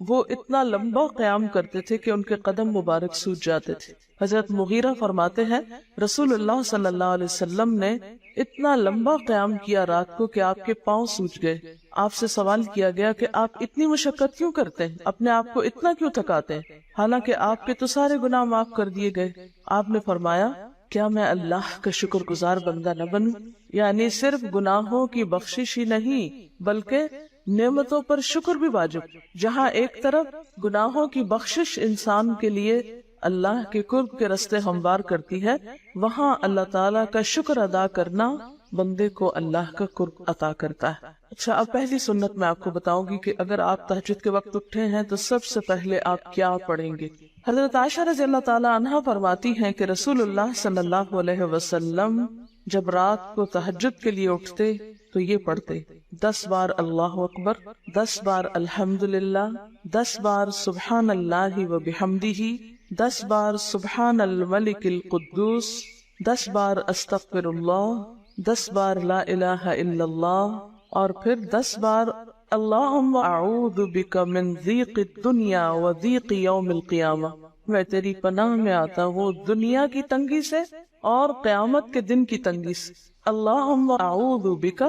وہ اتنا لمبا قیام کرتے تھے کہ ان کے قدم مبارک سوج جاتے تھے۔ حضرت مغیرہ فرماتے ہیں رسول اللہ صلی اللہ علیہ وسلم نے اتنا لمبا قیام کیا رات کو کہ آپ کے پاؤں سوج گئے۔ آپ سے سوال کیا گیا کہ آپ اتنی مشقت کیوں کرتے ہیں، اپنے آپ کو اتنا کیوں تھکاتے ہیں، حالانکہ آپ کے تو سارے گناہ معاف کر دیے گئے۔ آپ نے فرمایا کیا میں اللہ کا شکر گزار بندہ نہ بنوں؟ یعنی صرف گناہوں کی بخشش ہی نہیں بلکہ نعمتوں پر شکر بھی واجب۔ جہاں ایک طرف گناہوں کی بخشش انسان کے لیے اللہ کے قرب کے راستے ہموار کرتی ہے، وہاں اللہ تعالیٰ کا شکر ادا کرنا بندے کو اللہ کا قرب عطا کرتا ہے۔ اچھا، اب پہلی سنت میں آپ کو بتاؤں گی کہ اگر آپ تہجد کے وقت اٹھے ہیں تو سب سے پہلے آپ کیا پڑھیں گے۔ حضرت عائشہ رضی اللہ تعالیٰ عنہا فرماتی ہیں کہ رسول اللہ صلی اللہ علیہ وسلم جب رات کو تہجد کے لیے اٹھتے تو یہ پڑھتے 10 بار اللہ اکبر، 10 بار الحمدللہ، 10 بار سبحان اللہ و بحمدہ، 10 بار سبحان الملک القدوس، 10 بار استغفر اللہ، 10 بار لا الہ الا اللہ، اور پھر 10 بار اللہم اعوذ بک من ضیق الدنیا و ضیق یوم القیامہ، میں تیری پناہ میں آتا ہوں دنیا کی تنگی سے اور قیامت کے دن کی تنگی سے۔ اللہم اعوذ بک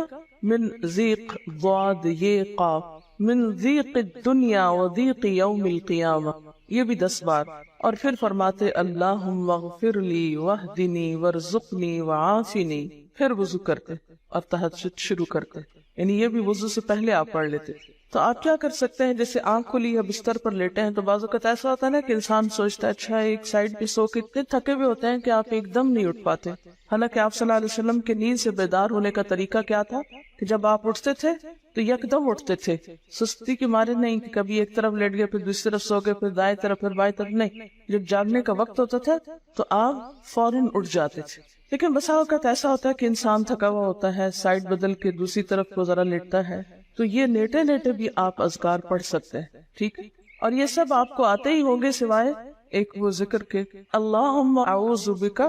من ضیق ضاد یہ قاف من ضیق الدنیا و ضیق یوم القیامہ، یہ بھی 10 بار۔ اور پھر فرماتے اللہم اغفر لی واہدنی وارزقنی وعافنی، پھر وضو کرتے اور تہجد شروع کرتے، یعنی یہ بھی وضو سے پہلے آپ پڑھ لیتے۔ تو آپ کیا کر سکتے ہیں، جیسے آنکھ کھلی یا بستر پر لیٹے ہیں تو بعض اوقات ایسا ہوتا ہے نا کہ انسان سوچتا ہے اچھا ایک سائیڈ پہ سو کے اتنے تھکے ہوئے ہوتے ہیں کہ آپ ایک دم نہیں اٹھ پاتے۔ حالانکہ آپ صلی اللہ علیہ وسلم کے نیند سے بیدار ہونے کا طریقہ کیا تھا کہ جب آپ اٹھتے تھے تو یکدم اٹھتے تھے، سستی کے مارے نہیں کہ کبھی ایک طرف لیٹ گئے پھر دوسری طرف سو گئے پھر دائیں طرف پھر بائیں طرف، نہیں، جب جاگنے کا وقت ہوتا تھا تو آپ فوراً اٹھ جاتے تھے۔ لیکن بسا اوقات ایسا ہوتا ہے کہ انسان تھکا ہوا ہوتا ہے، سائڈ بدل کے دوسری طرف کو ذرا لیٹتا ہے، تو یہ لیٹے لیٹے بھی آپ اذکار پڑھ سکتے ہیں، ٹھیک ہے؟ اور یہ سب آپ کو آتے ہی ہوں گے سوائے ایک وہ ذکر کے اللہم اعوذ بک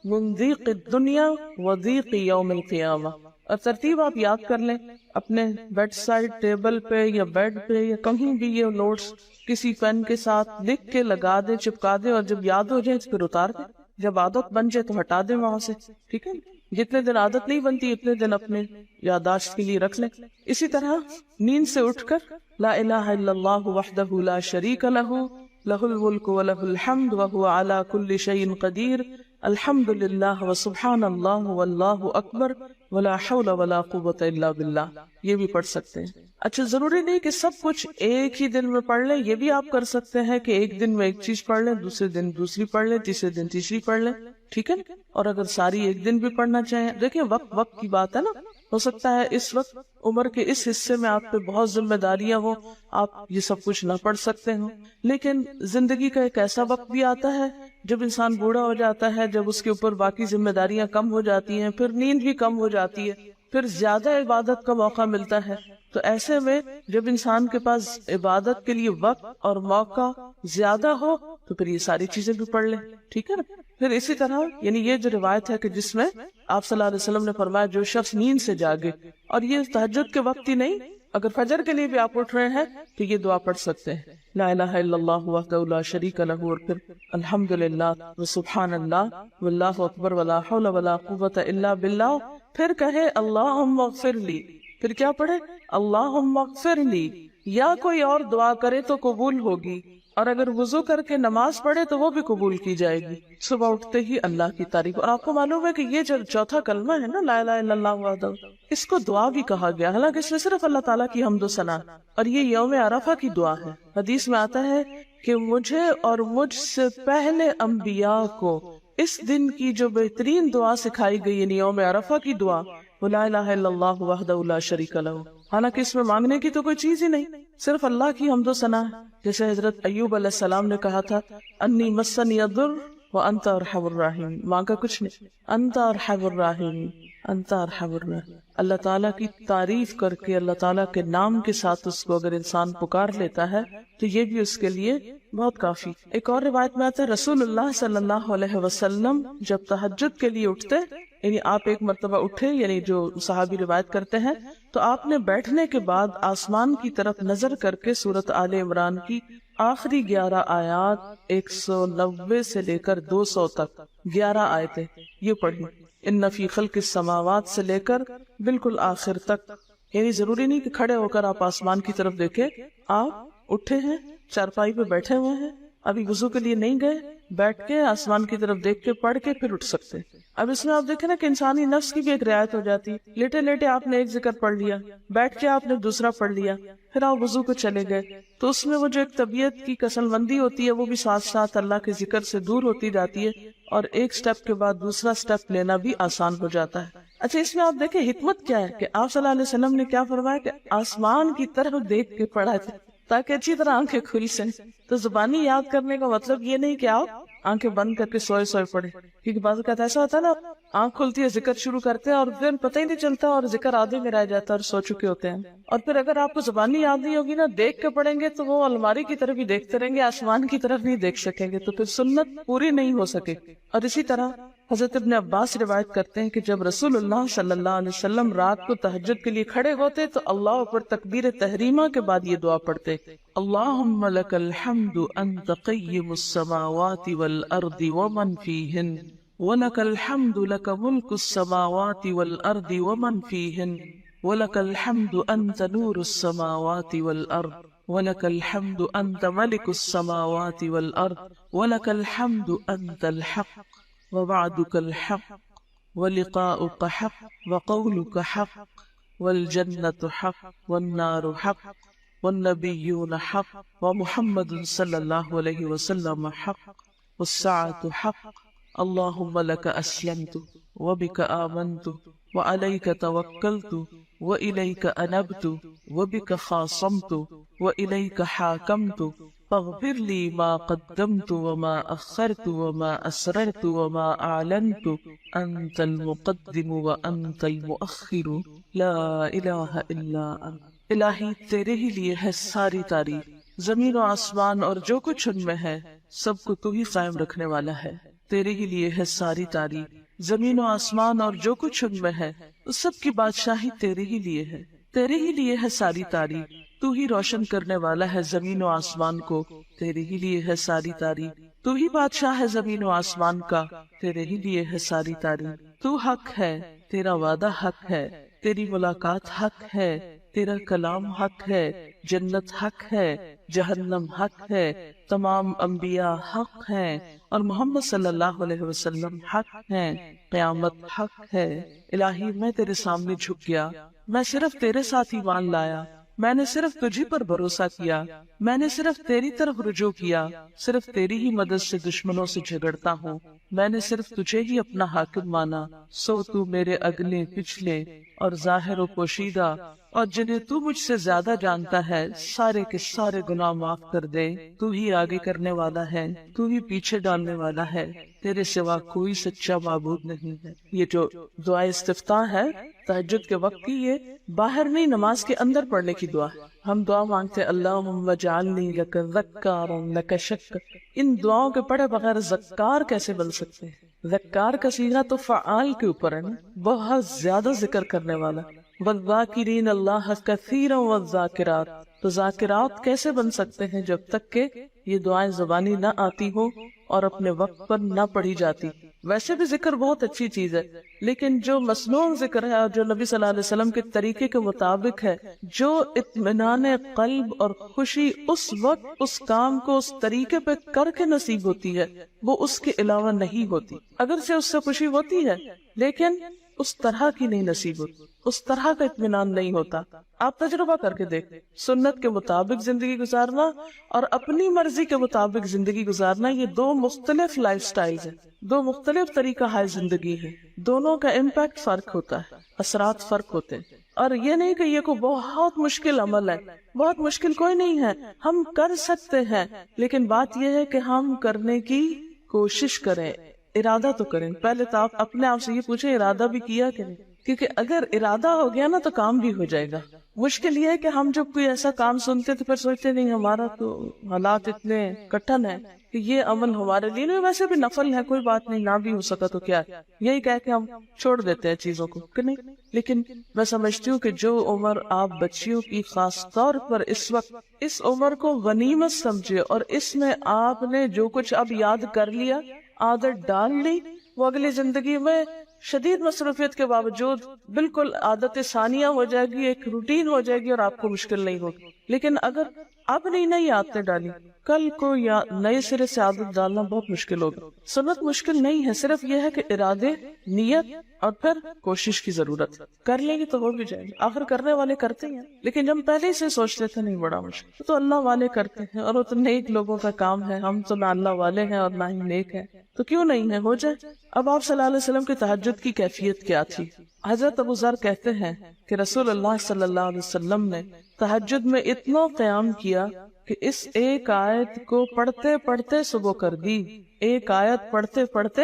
من ضیق الدنیا و ضیق یوم القیامہ، اور ترتیب آپ یاد کر لیں اپنے بیڈ سائڈ ٹیبل پہ یا بیڈ پہ یا کہیں بھی، یہ نوٹس کسی پین کے ساتھ لکھ کے لگا دیں، چپکا دیں، اور جب یاد ہو جائے تو پھر اتار دیں، جب عادت بن جائے تو ہٹا دیں وہاں سے، ٹھیک ہے؟ جتنے دن عادت نہیں بنتی اتنے دن اپنے یادداشت کے لیے رکھ لیں۔ اسی طرح نیند سے اٹھ کر لا الہ الا اللہ وحدہ لا شریک لہ لہ الملک ولہ الحمد وہو علی کل شیء قدیر الحمد للہ وسبحان اللہ واللہ اکبر ولا حول ولا قوۃ الا باللہ، یہ بھی پڑھ سکتے ہیں۔ اچھا، ضروری نہیں کہ سب کچھ ایک ہی دن میں پڑھ لیں، یہ بھی آپ کر سکتے ہیں کہ ایک دن میں ایک چیز پڑھ لیں، دوسرے دن دوسری پڑھ لیں، تیسرے دن تیسری پڑھ لیں، ٹھیک ہے؟ اور اگر ساری ایک دن بھی پڑھنا چاہیں، دیکھیں وقت کی بات ہے نا، ہو سکتا ہے اس وقت عمر کے اس حصے میں آپ پہ بہت ذمہ داریاں ہوں، آپ یہ سب کچھ نہ پڑھ سکتے ہوں، لیکن زندگی کا ایک ایسا وقت بھی آتا ہے جب انسان بوڑھا ہو جاتا ہے، جب اس کے اوپر باقی ذمہ داریاں کم ہو جاتی ہیں، پھر نیند بھی کم ہو جاتی ہے، پھر زیادہ عبادت کا موقع ملتا ہے، تو ایسے میں جب انسان کے پاس عبادت کے لیے وقت اور موقع زیادہ ہو تو پھر یہ ساری چیزیں بھی پڑھ لیں، ٹھیک ہے نا؟ پھر اسی طرح یعنی یہ جو روایت ہے کہ جس میں آپ صلی اللہ علیہ وسلم نے فرمایا جو شخص نیند سے جاگے، اور یہ تہجد کے وقت ہی نہیں، اگر فجر کے لیے بھی آپ اٹھ رہے ہیں تو یہ دعا پڑھ سکتے ہیں، لا الہ الا اللہ وحدہ لا شریک لہ، اور پھر الحمدللہ وسبحان اللہ واللہ اکبر ولا حول ولا قوۃ الا باللہ، پھر کہے اللہم اغفر لی، پھر کیا پڑھے اللہم اغفر لی، یا کوئی اور دعا کرے تو قبول ہوگی، اور اگر وضو کر کے نماز پڑھے تو وہ بھی قبول کی جائے گی۔ صبح اٹھتے ہی اللہ کی تعریف، اور آپ کو معلوم ہے کہ یہ جو چوتھا کلمہ ہے نا لا الہ الا اللہ وحدہ، اس کو دعا بھی کہا گیا، حالانکہ اس میں صرف اللہ تعالیٰ کی حمد و ثنا، اور یہ یوم عرفہ کی دعا ہے۔ حدیث میں آتا ہے کہ مجھے اور مجھ سے پہلے انبیاء کو اس دن کی جو بہترین دعا سکھائی گئی، یعنی یوم عرفہ کی دعا، لا الہ الا اللہ وحدہ لا شریک لہ، حالانکہ اس میں مانگنے کی تو کوئی چیز ہی نہیں، صرف اللہ کی حمد و ثنا ہے۔ جیسے حضرت ایوب علیہ السلام نے کہا تھا انی مسنی الضر وانت ارحم الراحمین، مانگا کچھ نہیں، انت ارحم الراحمین، انت ارحم الراحمین۔ اللہ تعالیٰ کی تعریف کر کے اللہ تعالیٰ کے نام کے ساتھ اس کو اگر انسان پکار لیتا ہے تو یہ بھی اس کے لیے بہت کافی۔ ایک اور روایت میں آتا ہے رسول اللہ صلی اللہ علیہ وسلم جب تہجد کے لیے اٹھتے یعنی آپ ایک مرتبہ اٹھے، یعنی جو صحابی روایت کرتے ہیں، تو آپ نے بیٹھنے کے بعد آسمان کی طرف نظر کر کے سورۃ آل عمران کی آخری 11 آیات 190 سے لے کر 200 تک 11 آیتیں یہ پڑھی، ان فی خلق السماوات سے لے کر بالکل آخر تک. یعنی ضروری نہیں کہ کھڑے ہو کر آپ آسمان کی طرف دیکھیں، آپ اٹھے ہیں، چارپائی پہ بیٹھے ہوئے ہیں، ابھی وضو کے لیے نہیں گئے، بیٹھ کے آسمان کی طرف دیکھ کے پڑھ کے پھر اٹھ سکتے. اب اس میں آپ دیکھیں نا کہ انسانی نفس کی بھی ایک رعایت ہو جاتی. لیٹے لیٹے آپ نے ایک ذکر پڑھ لیا، بیٹھ کے آپ نے دوسرا پڑھ لیا، پھر آپ وضو کو چلے گئے، تو اس میں وہ جو ایک طبیعت کی کسل مندی ہوتی ہے وہ بھی ساتھ ساتھ اللہ کے ذکر سے دور ہوتی جاتی ہے، اور ایک سٹیپ کے بعد دوسرا سٹیپ لینا بھی آسان ہو جاتا ہے. اچھا، اس میں آپ دیکھیں حکمت کیا ہے کہ آپ صلی اللہ علیہ وسلم نے کیا فرمایا کہ آسمان کی طرف دیکھ کے پڑھا جائے تاکہ اچھی طرح آنکھیں کھل سیں. تو زبانی یاد کرنے کا مطلب یہ نہیں کہ آپ آنکھیں بند کر کے سوئے سوئے پڑھے، کیونکہ بعض اوقات ایسا ہوتا ہے نا، آنکھ کھلتی ہے، ذکر شروع کرتے ہیں اور پھر پتہ ہی نہیں چلتا اور ذکر آدھے میں رہ جاتا ہے اور سو چکے ہوتے ہیں. اور پھر اگر آپ کو زبانی یاد نہیں ہوگی نا، دیکھ کے پڑھیں گے تو وہ الماری کی طرف ہی دیکھتے رہیں گے، آسمان کی طرف نہیں دیکھ سکیں گے، تو پھر سنت پوری نہیں ہو سکے. اور اسی طرح حضرت ابن عباس روایت کرتے ہیں کہ جب رسول اللہ صلی اللہ علیہ وسلم رات کو تہجد کے لیے کھڑے ہوتے تو اللہ اکبر تکبیر تحریمہ کے بعد یہ دعا پڑھتے، اللہم لک الحمد انت قیم السماوات والارض ومن فیہن ولک الحمد لک ملک السماوات والارض ومن فیہن ولک الحمد انت نور السماوات والارض ولک الحمد انت ملک السماوات والارض ولک الحمد انت الحق ووعدك الحق ولقاؤك حق وقولك حق والجنة حق والنار حق والنبيون حق ومحمد صلى الله عليه وسلم حق والساعة حق اللهم لك أسلمت وبك آمنت وعليك توكلت وإليك أنبت وبك خاصمت وإليك حاكمت فاغفر لي ما قدمت وما أخرت وما أسررت وما أعلنت أنت المقدم وأنت المؤخر لا إله إلا أنت. الہی تیرے ہی لیے ہے ساری تعریف، زمین و آسمان اور جو کچھ ان میں ہے سب کو تو ہی قائم رکھنے والا ہے. تیرے ہی لیے ہے ساری تعریف، زمین و آسمان اور جو کچھ ان میں ہے اس سب کی بادشاہی تیرے ہی لیے ہے. تیرے ہی لیے ہے ساری تعریف، تو ہی روشن کرنے والا ہے زمین و آسمان کو، تیرے ہی لیے ہے ساری تعریف. تو ہی بادشاہ ہے زمین و آسمان کا، تیرے ہی لیے ہے ساری تعریف. تو حق ہے، تیرا وعدہ حق ہے، تیری ملاقات حق ہے، تیرا کلام حق ہے، جنت حق ہے، جہنم حق ہے، تمام انبیاء حق ہیں اور محمد صلی اللہ علیہ وسلم حق ہیں، قیامت حق ہے. الہی میں تیرے سامنے جھک گیا، میں صرف تیرے ساتھ ایمان لایا، میں نے صرف تجھی پر بھروسہ کیا، میں نے صرف تیری طرف رجوع کیا، صرف تیری ہی مدد سے دشمنوں سے جھگڑتا ہوں، میں نے صرف تجھے ہی اپنا حاکم مانا. سو تو میرے اگلے پچھلے اور ظاہر و پوشیدہ اور جنہیں تو مجھ سے زیادہ جانتا ہے سارے کے سارے گناہ معاف کر دے. تو ہی آگے کرنے والا ہے، تو ہی پیچھے ڈالنے والا ہے، تیرے سوا کوئی سچا معبود نہیں ہے. یہ جو دعا استفتاح ہے تہجد کے وقت کی، یہ باہر نہیں نماز کے اندر پڑھنے کی دعا. ہم دعا مانگتے اللہم اجعلنی لک ذکارا لک شکارا. ان دعاؤں کے پڑھے بغیر ذکار کیسے بن سکتے ہیں؟ ذکار کا صیغہ تو فعال کے اوپر ہے نا، بہت زیادہ ذکر کرنے والا. والذاکرین اللہ کثیرا والذاکرات. تو ذاکرات کیسے بن سکتے ہیں جب تک کہ یہ دعائیں زبانی نہ آتی ہو اور اپنے وقت پر نہ پڑھی جاتی. ویسے بھی ذکر بہت اچھی چیز ہے، لیکن جو مسنون ذکر ہے اور جو نبی صلی اللہ علیہ وسلم کے طریقے کے مطابق ہے، جو اطمینان قلب اور خوشی اس وقت اس کام کو اس طریقے پہ کر کے نصیب ہوتی ہے، وہ اس کے علاوہ نہیں ہوتی. اگرچہ اس سے خوشی ہوتی ہے لیکن اس طرح کی نہیں نصیب ہوتی، اس طرح کا اطمینان نہیں ہوتا. آپ تجربہ کر کے دیکھیں، سنت کے مطابق زندگی گزارنا اور اپنی مرضی کے مطابق زندگی گزارنا، یہ دو مختلف لائف سٹائلز ہیں، دو مختلف طریقہ ہے زندگی ہے. دونوں کا امپیکٹ فرق ہوتا ہے، اثرات فرق ہوتے ہیں. اور یہ نہیں کہ یہ کوئی بہت مشکل عمل ہے، بہت مشکل کوئی نہیں ہے، ہم کر سکتے ہیں، لیکن بات یہ ہے کہ ہم کرنے کی کوشش کریں، ارادہ تو کریں. پہلے تو آپ اپنے آپ سے یہ پوچھیں ارادہ بھی کیا کہ نہیں. کیونکہ اگر ارادہ ہو گیا نا تو کام بھی ہو جائے گا. مشکل یہ ہے کہ ہم جب کوئی ایسا کام سنتے تو پھر سوچتے نہیں ہمارا تو حالات اتنے کٹھن ہیں کہ یہ عمل ہمارے لیے نہیں، ویسے بھی نفل ہے، کوئی بات نہیں، نہ بھی ہو سکا تو کیا، یہی کہہ کے ہم چھوڑ دیتے ہیں چیزوں کو کہ نہیں. لیکن میں سمجھتی ہوں کہ جو عمر آپ بچیوں کی خاص طور پر اس وقت اس عمر کو غنیمت سمجھے اور اس میں آپ نے جو کچھ اب یاد کر لیا، عادت ڈال لی، وہ اگلی زندگی میں شدید مصروفیت کے باوجود بالکل عادت ثانیہ ہو جائے گی، ایک روٹین ہو جائے گی اور آپ کو مشکل نہیں ہوگی. لیکن اگر اب نہیں عادتیں ڈالی، کل کو یا نئے سرے سے عادت ڈالنا بہت مشکل ہوگا. سنت مشکل نہیں ہے، صرف یہ ہے کہ ارادے، نیت اور پھر کوشش کی ضرورت. کر لیں گے تو ہو بھی جائے گی، آخر کرنے والے کرتے ہیں. لیکن جب پہلے سے سوچتے تھے نہیں بڑا مشکل، تو اللہ والے کرتے ہیں اور وہ تو نیک لوگوں کا کام ہے. ہم تو نہ اللہ والے ہیں اور نہ ہی نیک ہیں، تو کیوں نہیں ہے، ہو جائے. اب آپ صلی اللہ علیہ وسلم کی تہجد کی کیفیت کیا تھی؟ حضرت ابو ذر کہتے ہیں کہ رسول اللہ صلی اللہ علیہ وسلم نے تہجد میں اتنا قیام کیا کہ اس ایک آیت کو پڑھتے پڑھتے صبح کر دی. ایک آیت پڑھتے پڑھتے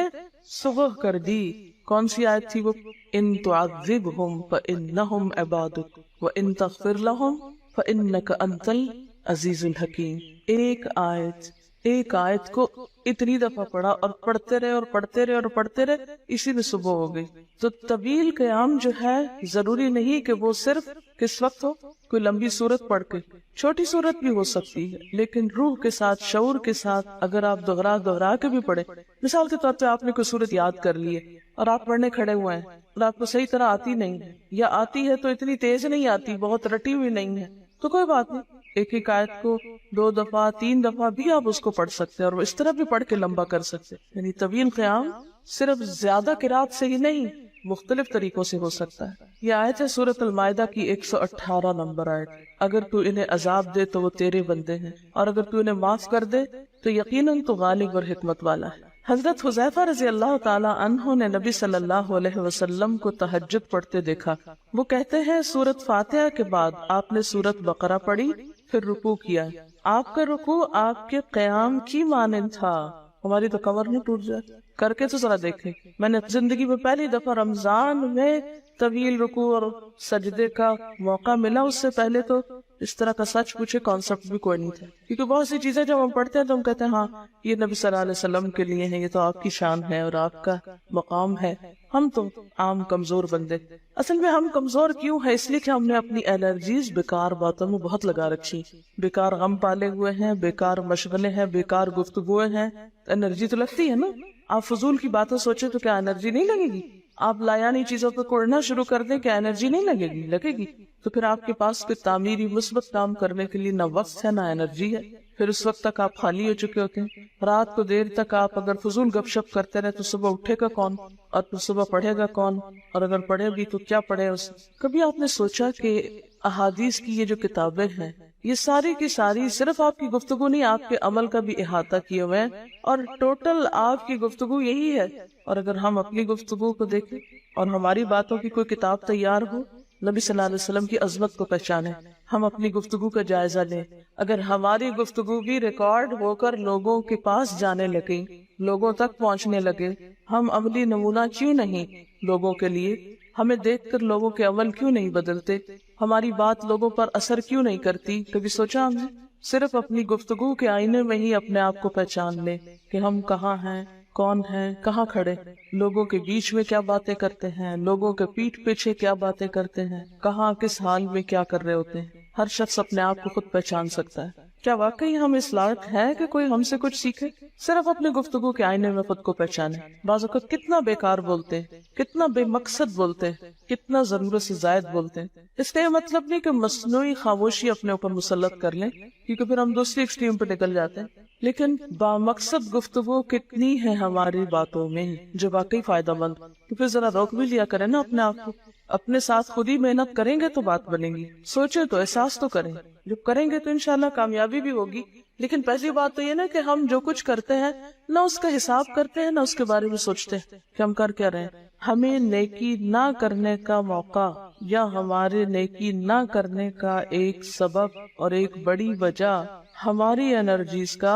صبح کر دی. کون سی آیت تھی وہ؟ ان تعذبہم فانہم عبادک وان تغفر لہم فانک انت العزیز الحکیم. ایک آیت کو اتنی دفعہ پڑھا اور پڑھتے رہے اور پڑھتے رہے اور پڑھتے رہے، اسی میں صبح ہو گئی. تو طویل قیام جو ہے ضروری نہیں کہ وہ صرف کس وقت ہو، کوئی لمبی سورت پڑھ کے، چھوٹی سورت بھی ہو سکتی ہے، لیکن روح کے ساتھ، شعور کے ساتھ اگر آپ دوہرا کے بھی پڑھے. مثال کے طور پہ آپ نے کوئی سورت یاد کر لی ہے اور آپ پڑھنے کھڑے ہوئے ہیں اور آپ کو صحیح طرح آتی نہیں ہے، یا آتی ہے تو اتنی تیز نہیں آتی، بہت رٹی ہوئی نہیں ہے، تو کوئی بات نہیں، ایک آیت کو 2 دفعہ 3 دفعہ بھی آپ اس کو پڑھ سکتے ہیں اور اس طرح بھی پڑھ کے لمبا کر سکتے. یعنی طویل قیام صرف زیادہ قرات سے ہی نہیں، مختلف طریقوں سے ہو سکتا ہے. یہ آیت ہے سورۃ المائدہ کی 118 نمبر آیت. اگر تو انہیں عذاب دے تو وہ تیرے بندے ہیں، اور اگر تو انہیں معاف کر دے تو یقیناً تو غالب اور حکمت والا ہے. حضرت حذیفہ رضی اللہ تعالی عنہ نے نبی صلی اللہ علیہ وسلم کو تہجد پڑھتے دیکھا. وہ کہتے ہیں سورۃ فاتحہ کے بعد آپ نے سورۃ بقرہ پڑھی، پھر رکوع کیا. آپ کا رکوع آپ کے قیام کی مانند تھا. ہماری تو کمر نہیں ٹوٹ جائے، کر کے تو ذرا دیکھیں. میں نے زندگی میں پہلی دفعہ رمضان میں طویل رکوع اور سجدے کا موقع ملا. اس سے پہلے تو اس طرح کا سچ پوچھے کانسیپٹ بھی کوئی نہیں تھا، کیونکہ بہت سی چیزیں جب ہم پڑھتے ہیں تو ہم کہتے ہیں ہاں یہ نبی صلی اللہ علیہ وسلم کے لیے ہے، یہ تو آپ کی شان ہے اور آپ کا مقام ہے. ہم تو عام کمزور بندے. اصل میں ہم کمزور کیوں ہے؟ اس لیے کہ ہم نے اپنی انرجیز بیکار باتوں میں بہت لگا رکھی، بیکار غم پالے ہوئے ہیں، بیکار مشغلے ہیں، بیکار گفتگویں ہیں. انرجی تو لگتی ہے نا. آپ فضول کی باتیں سوچیں تو کیا انرجی نہیں لگے گی؟ آپ لایانی چیزوں پہ کوڑنا شروع کر دیں، کیا انرجی نہیں لگے گی؟ لگے گی. تو پھر آپ کے پاس کوئی تعمیری مثبت کام کرنے کے لیے نہ وقت ہے نہ انرجی ہے. پھر اس وقت تک آپ خالی ہو چکے ہوتے ہیں. رات کو دیر تک آپ اگر فضول گپ شپ کرتے رہے تو صبح اٹھے گا کون اور پھر صبح پڑھے گا کون؟ اور اگر پڑھے بھی تو کیا پڑھے اس. کبھی آپ نے سوچا کہ احادیث کی یہ جو کتابیں ہیں یہ ساری کی ساری صرف آپ کی گفتگو نہیں، آپ کے عمل کا بھی احاطہ کیے ہوئے ہیں، اور ٹوٹل آپ کی گفتگو یہی ہے. اور اگر ہم اپنی گفتگو کو دیکھیں اور ہماری باتوں کی کوئی کتاب تیار ہو، نبی صلی اللہ علیہ وسلم کی عظمت کو پہچانے، ہم اپنی گفتگو کا جائزہ لیں. اگر ہماری گفتگو بھی ریکارڈ ہو کر لوگوں کے پاس جانے لگے، لوگوں تک پہنچنے لگے، ہم عملی نمونہ کیوں نہیں لوگوں کے لیے؟ ہمیں دیکھ کر لوگوں کے عمل کیوں نہیں بدلتے؟ ہماری بات لوگوں پر اثر کیوں نہیں کرتی؟ کبھی سوچا ہم نے؟ صرف اپنی گفتگو کے آئینے میں ہی اپنے آپ کو پہچان لیں کہ ہم کہاں ہیں، کون ہیں، کہاں کھڑے، لوگوں کے بیچ میں کیا باتیں کرتے ہیں، لوگوں کے پیٹھ پیچھے کیا باتیں کرتے ہیں، کہاں کس حال میں کیا کر رہے ہوتے ہیں. ہر شخص اپنے آپ کو خود پہچان سکتا ہے. کیا واقعی ہم اس لائق ہے کہ کوئی ہم سے کچھ سیکھے؟ صرف اپنے گفتگو کے آئینے میں خود کو پہچانے. بعض اوقات کتنا بیکار بولتے ہیں، کتنا بے مقصد بولتے ہیں، کتنا ضرورت سے زائد بولتے ہیں. اس کا یہ مطلب نہیں کہ مصنوعی خاموشی اپنے اوپر مسلط کر لیں، کیونکہ پھر ہم دوسری ایکسٹریم پہ نکل جاتے ہیں. لیکن بامقصد گفتگو کتنی ہے ہماری باتوں میں جو واقعی فائدہ مند، تو پھر ذرا روک بھی لیا کریں نا اپنے آپ کو. اپنے ساتھ خود ہی محنت کریں گے تو بات بنے گی. سوچیں تو، احساس تو کریں. جب کریں گے تو انشاءاللہ کامیابی بھی ہوگی. لیکن پہلی بات تو یہ نا کہ ہم جو کچھ کرتے ہیں نہ اس کا حساب کرتے ہیں، نہ اس کے بارے میں سوچتے ہیں کہ ہم کر کیا رہے ہیں. ہمیں نیکی نہ کرنے کا موقع یا ہمارے نیکی نہ کرنے کا ایک سبب اور ایک بڑی وجہ ہماری انرجیز کا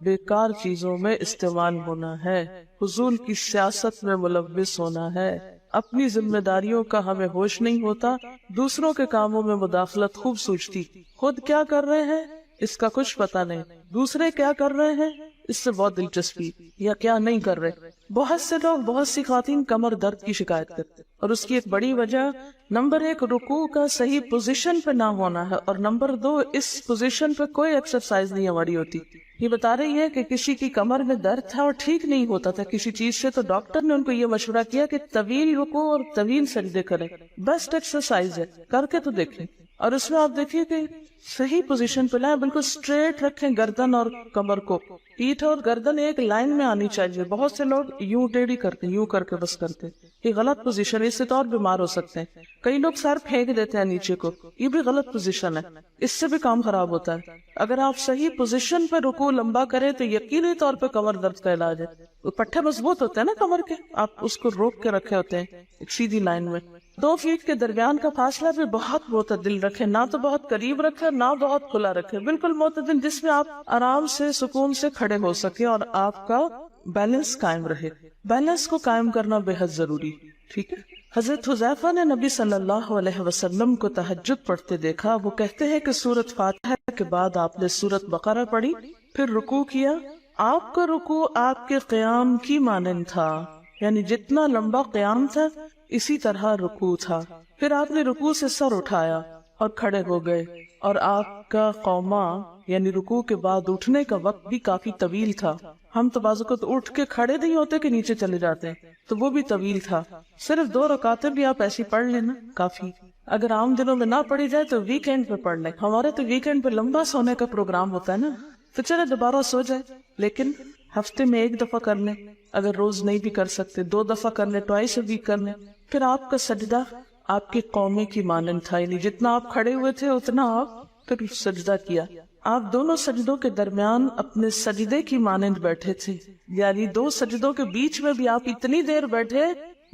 بیکار چیزوں میں استعمال ہونا ہے، فضول کی سیاست میں ملوث ہونا ہے. اپنی ذمہ داریوں کا ہمیں ہوش نہیں ہوتا، دوسروں کے کاموں میں مداخلت خوب سوچتی، خود کیا کر رہے ہیں اس کا کچھ پتہ نہیں، دوسرے کیا کر رہے ہیں اس سے بہت دلچسپی، یا کیا نہیں کر رہے۔ بہت سے لوگ، بہت سی خواتین کمر درد کی شکایت کرتے، اور اس کی ایک بڑی وجہ نمبر 1 رکوع کا صحیح پوزیشن پہ نہ ہونا ہے، اور نمبر 2 اس پوزیشن پہ کوئی ایکسرسائز نہیں ہماری ہوتی۔ یہ بتا رہی ہے کہ کسی کی کمر میں درد تھا اور ٹھیک نہیں ہوتا تھا کسی چیز سے، تو ڈاکٹر نے ان کو یہ مشورہ کیا کہ طویل رکوع اور طویل سجدے کریں، بیسٹ ایکسرسائز ہے، کر کے تو دیکھیں۔ اور اس میں آپ دیکھیے کہ صحیح پوزیشن پہ لائیں، بالکل اسٹریٹ رکھیں گردن اور کمر کو، پیٹھ اور گردن ایک لائن میں آنی چاہیے۔ بہت سے لوگ یوں ٹیڑھی کرتے، یوں کر کے بس کرتے، یہ غلط پوزیشن ہے، اس سے تو اور بیمار ہو سکتے ہیں۔ کئی لوگ سر پھینک دیتے ہیں نیچے کو، یہ بھی غلط پوزیشن ہے، اس سے بھی کام خراب ہوتا ہے۔ اگر آپ صحیح پوزیشن پہ رکوع لمبا کریں تو یقینی طور پہ کمر درد کا علاج ہے۔ وہ پٹھے مضبوط ہوتے ہیں نا کمر کے، آپ اس کو روک کے رکھے ہوتے ہیں ایک سیدھی لائن میں۔ 2 فیٹ کے درمیان کا فاصلہ بھی بہت معتدل رکھیں، نہ تو بہت قریب رکھیں نہ بہت کھلا رکھیں، بالکل معتدل، جس میں آپ آرام سے سکون سے کھڑے ہو سکیں اور آپ کا بیلنس قائم رہے۔ بیلنس کو قائم کرنا بے حد ضروری، ٹھیک ہے۔ حضرت حذیفہ نے نبی صلی اللہ علیہ وسلم کو تہجد پڑھتے دیکھا، وہ کہتے ہیں کہ سورۃ فاتحہ کے بعد آپ نے سورۃ بقرہ پڑھی، پھر رکوع کیا، آپ کا رکوع آپ کے قیام کی مانند تھا، یعنی جتنا لمبا قیام تھا اسی طرح رکوع تھا۔ پھر آپ نے رکوع سے سر اٹھایا اور کھڑے ہو گئے، اور آپ کا قوما یعنی رکوع کے بعد اٹھنے کا وقت بھی کافی طویل تھا۔ ہم تو بعض اوقات اٹھ کے کھڑے نہیں ہوتے کہ نیچے چلے جاتے ہیں، تو وہ بھی طویل تھا۔ صرف 2 رکعتیں بھی آپ ایسی پڑھ لینا کافی، اگر عام دنوں میں نہ پڑھی جائے تو ویکینڈ پہ پڑھ لیں۔ ہمارے تو ویکینڈ پہ لمبا سونے کا پروگرام ہوتا ہے نا، تو چلے دوبارہ سو جائے، لیکن ہفتے میں 1 دفعہ کر لیں، اگر روز نہیں بھی کر سکتے 2 دفعہ کر لیں، ٹوائس اے ویک کر لیں۔ پھر آپ کا سجدہ آپ کی قومے کی مانند تھا، یعنی جتنا آپ کھڑے ہوئے تھے اتنا آپ پھر سجدہ کیا۔ آپ دونوں سجدوں کے درمیان اپنے سجدے کی مانند بیٹھے تھے، یعنی 2 سجدوں کے بیچ میں بھی آپ اتنی دیر بیٹھے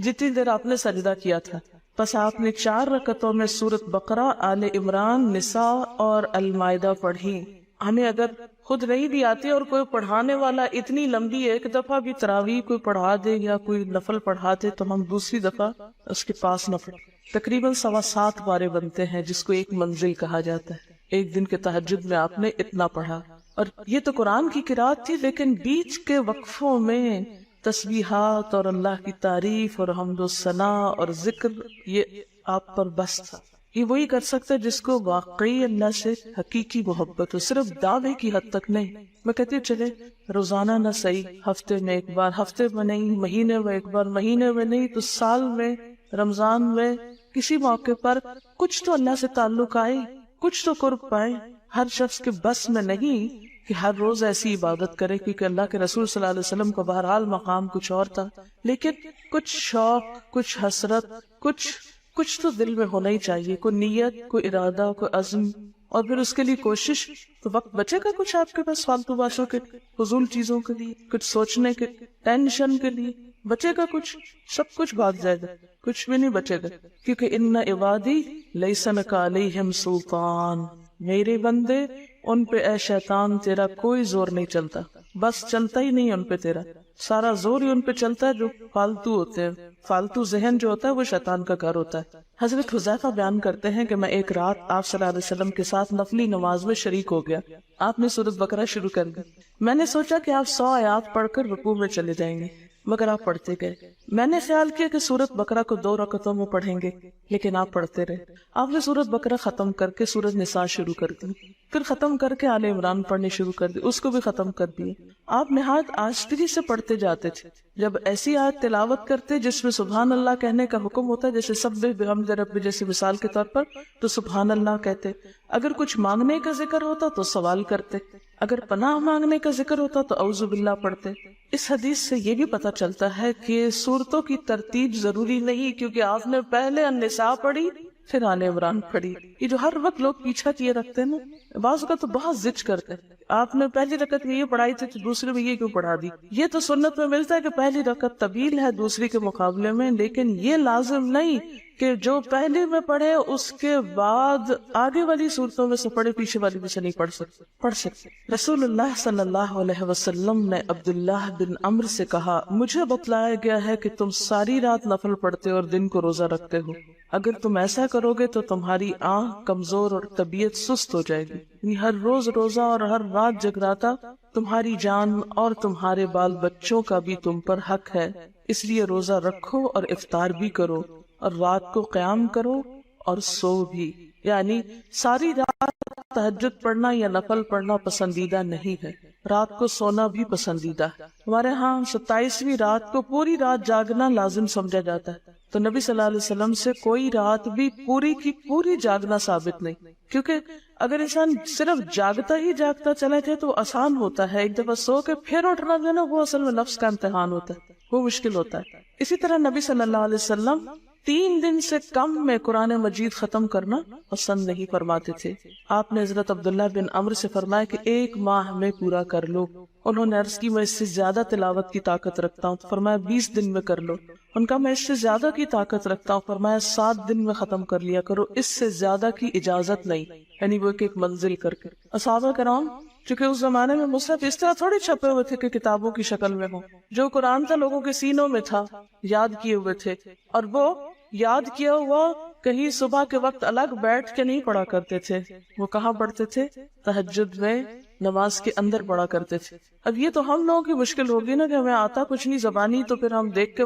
جتنی دیر آپ نے سجدہ کیا تھا۔ بس آپ نے 4 رکعتوں میں سورۃ بقرہ، آل عمران، نساء اور المائدہ پڑھی۔ ہمیں اگر خود نہیں بھی آتی اور کوئی پڑھانے والا اتنی لمبی 1 دفعہ بھی تراویح کوئی پڑھا دے یا کوئی نفل پڑھا دے تو ہم دوسری دفعہ اس کے پاس نہ پڑھیں۔ تقریباً 7.25 پارے بنتے ہیں، جس کو 1 منزل کہا جاتا ہے۔ ایک دن کے تہجد میں آپ نے اتنا پڑھا، اور یہ تو قرآن کی قرات تھی، لیکن بیچ کے وقفوں میں تسبیحات اور اللہ کی تعریف اور حمد و ثنا اور ذکر، یہ آپ پر بس تھا۔ یہ وہی کر سکتا ہے جس کو واقعی اللہ سے حقیقی محبت ہو، صرف دعوے کی حد تک نہیں۔ میں کہتی ہوں چلے روزانہ نہ صحیح، ہفتے میں 1 بار، ہفتے میں نہیں، مہینے میں 1 بار، مہینے میں نہیں تو سال میں، رمضان میں، کسی موقع پر کچھ تو اللہ سے تعلق آئے، کچھ تو قرب پائے۔ ہر شخص کے بس میں نہیں کہ ہر روز ایسی عبادت کرے، کیونکہ اللہ کے رسول صلی اللہ علیہ وسلم کا بہرحال مقام کچھ اور تھا، لیکن کچھ شوق، کچھ حسرت، کچھ تو دل میں ہونا ہی چاہیے، کوئی نیت، کوئی ارادہ، کوئی عزم، اور پھر اس کے لیے کوشش۔ تو وقت بچے گا کچھ آپ کے پاس فالتو باتوں کے، فضول چیزوں کے لیے، کچھ سوچنے کے، ٹینشن کے لیے بچے گا کچھ، سب کچھ بھاگ جائے گا، کچھ بھی نہیں بچے گا، کیونکہ ان عبادی لیس لک علیہم سلطان، میرے بندے ان پہ اے شیطان تیرا کوئی زور نہیں چلتا، بس چلتا ہی نہیں ان پہ تیرا، سارا زور ہی ان پہ چلتا ہے جو فالتو ہوتے ہیں۔ فالتو ذہن جو ہوتا ہے وہ شیطان کا گھر ہوتا ہے۔ حضرت حذیفہ بیان کرتے ہیں کہ میں ایک رات آپ صلی اللہ علیہ وسلم کے ساتھ نفلی نماز میں شریک ہو گیا، آپ نے سورۃ بقرہ شروع کر دی، میں نے سوچا کہ آپ 100 آیات پڑھ کر رکوع میں چلے جائیں گے، مگر آپ پڑھتے گئے۔ میں نے خیال کیا کہ سورۃ بقرہ کو 2 رکعتوں میں پڑھیں گے، لیکن آپ پڑھتے رہے۔ آپ نے سورۃ بقرہ ختم کر کے سورۃ نساء شروع کر دی، پھر ختم کر کے آل عمران پڑھنی شروع کر دی، اس کو بھی ختم کر دیے۔ آپ نہایت آہستگی سے پڑھتے جاتے تھے۔ جب ایسی آیت تلاوت کرتے جس میں سبحان اللہ کہنے کا حکم ہوتا ہے، جیسے سبح بحمد ربی جیسے مثال کے طور پر، تو سبحان اللہ کہتے۔ اگر کچھ مانگنے کا ذکر ہوتا تو سوال کرتے، اگر پناہ مانگنے کا ذکر ہوتا تو اعوذ باللہ پڑھتے۔ اس حدیث سے یہ بھی پتہ چلتا ہے کہ سورتوں کی ترتیب ضروری نہیں، کیونکہ آپ نے پہلے النساء پڑھی پھر آل عمران پڑھی. یہ جو ہر وقت لوگ پیچھا کیے رکھتے ہیں نا، بعض کا تو بہت زج کرتے ہیں، آپ نے پہلی رکعت میں یہ پڑھائی تھی تو دوسرے میں یہ کیوں پڑھا دی. یہ تو سنت میں ملتا ہے کہ پہلی رکعت طویل ہے دوسری کے مقابلے میں، لیکن یہ لازم نہیں کہ جو پہلی میں پڑھے اس کے بعد آگے والی صورتوں میں سے پڑھے، پیچھے والی میں سے نہیں پڑھ سکتے. رسول اللہ صلی اللہ علیہ وسلم نے عبداللہ بن عمرو سے کہا، مجھے بتلایا گیا ہے کہ تم ساری رات نفل پڑھتے اور دن کو روزہ رکھتے ہو. اگر تم ایسا کرو گے تو تمہاری آنکھ کمزور اور طبیعت سست ہو جائے گی. یعنی ہر روز روزہ اور ہر رات جگراتا تمہاری جان اور تمہارے بال بچوں کا بھی تم پر حق ہے، اس لیے روزہ رکھو اور افطار بھی کرو اور رات کو قیام کرو اور سو بھی. یعنی ساری رات تہجد پڑھنا یا نفل پڑھنا پسندیدہ نہیں ہے، رات کو سونا بھی پسندیدہ ہے. ہمارے ہاں 27ویں رات کو پوری رات جاگنا لازم سمجھا جاتا ہے، تو نبی صلی اللہ علیہ وسلم سے کوئی رات بھی پوری کی پوری جاگنا ثابت نہیں، کیونکہ اگر انسان صرف جاگتا ہی جاگتا چلے جائے تو آسان ہوتا ہے، ایک دفعہ سو کے پھر اٹھنا جو ہے نا وہ اصل میں نفس کا امتحان ہوتا ہے، وہ مشکل ہوتا ہے. اسی طرح نبی صلی اللہ علیہ وسلم 3 دن سے کم میں قرآن مجید ختم کرنا پسند نہیں فرماتے تھے. آپ نے حضرت عبداللہ بن عمرو سے فرمایا کہ 1 ماہ میں پورا کر لو. انہوں نے عرض کی میں اس سے زیادہ تلاوت کی طاقت رکھتا ہوں، تو فرمایا 20 دن میں کر لو. ان کا میں اس سے زیادہ کی طاقت رکھتا ہوں، فرمایا 7 دن میں ختم کر لیا کرو، اس سے زیادہ کی اجازت نہیں. یعنی وہ ایک منزل کر کے. صحابہ کرام چونکہ اس زمانے میں مصحف اس طرح تھوڑی چھپے ہوئے تھے کہ کتابوں کی شکل میں ہوں، جو قرآن تھا لوگوں کے سینوں میں تھا، یاد کیے ہوئے تھے، اور وہ یاد کیا ہوا کہیں صبح کے وقت الگ بیٹھ کے نہیں پڑھا کرتے تھے. وہ کہاں پڑھتے تھے؟ تہجد میں نماز کے اندر پڑھا کرتے تھے. اب یہ تو ہم لوگوں کی مشکل ہوگی نا کہ ہمیں آتا کچھ نہیں زبانی، تو پھر ہم دیکھ کے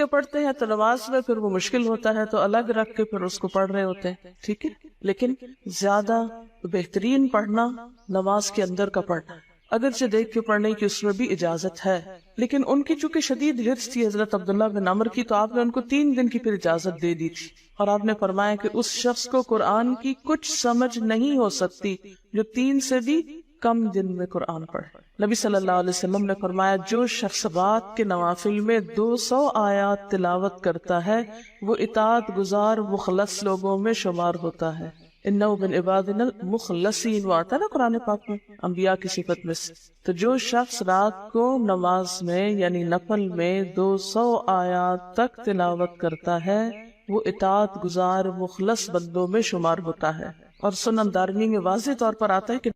پڑھتے ہیں تو نماز میں پھر وہ مشکل ہوتا ہے تو الگ رکھ کے پھر اس کو پڑھ رہے ہوتے ہیں. ٹھیک ہے، لیکن زیادہ بہترین پڑھنا نماز کے اندر کا پڑھنا، اگرچہ دیکھ کے پڑھنے کی اس میں بھی اجازت ہے، لیکن ان کی چونکہ شدید حرص تھی حضرت عبداللہ بن عمرو کی، تو آپ نے ان کو 3 دن کی پھر اجازت دے دی تھی. اور آپ نے فرمایا کہ اس شخص کو قرآن کی کچھ سمجھ نہیں ہو سکتی جو 3 سے بھی کم دن میں قرآن پڑھے. نبی صلی اللہ علیہ وسلم نے فرمایا جو شخص رات کے نوافل میں 200 آیات تلاوت کرتا ہے وہ اطاعت گزار مخلص لوگوں میں شمار ہوتا ہے. انہو من عبادنا المخلصین آتا ہے نا قرآن پاک میں انبیاء کی صفت میں سے. تو جو شخص رات کو نماز میں یعنی نفل میں 200 آیات تک تلاوت کرتا ہے وہ اطاعت گزار مخلص بندوں میں شمار ہوتا ہے. اور سنن دارمی میں واضح طور پر آتا ہے کہ